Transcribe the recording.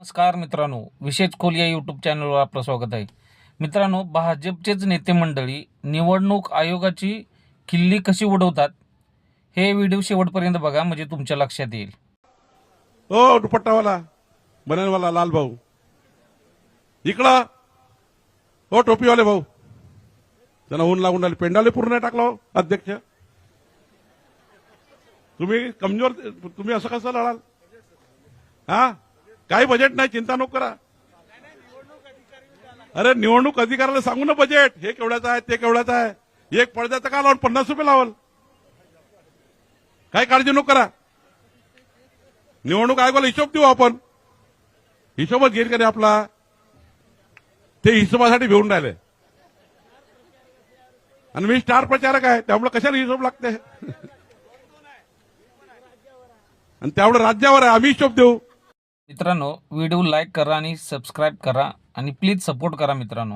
नमस्कार मित्रांनो, विशेष खोल या यूट्यूब चॅनलवर आपलं स्वागत आहे. मित्रांनो, भाजपचेच नेते मंडळी निवडणूक आयोगाची किल्ली कशी उडवतात हे व्हिडिओ शेवटपर्यंत बघा, म्हणजे तुमच्या लक्षात येईल. ओ दुपट्टावाला बननवाला लाल भाऊ इकडं. हो टोपीवाले भाऊ, त्यांना ऊन लागून राहिले, पेंडाले पूर्ण नाही टाकला. अध्यक्ष तुम्ही कमजोर, तुम्ही असं कसं लढाल? हा, काही बजेट नाही, चिंता नको करा. अरे निवडणूक अधिकाऱ्याला सांगू ना, बजेट हे केवढ्याचं आहे, ते केवढ्याचं आहे. एक पडद्याचं का लावून 50 रुपये लावल, काही काळजी नको करा. निवडणूक आयोगाला हिशोब देऊ आपण, हिशोबच घेईल का रे आपला? ते हिशोबासाठी भिवून राहिले आणि मी स्टार प्रचारक आहे, त्यामुळे कशाला हिशोब लागते? आणि त्यामुळे राज्यावर आहे, आम्ही हिशोब देऊ. मित्रांनो, व्हिडिओ लाईक करा आणि सबस्क्राईब करा आणि प्लीज सपोर्ट करा मित्रांनो.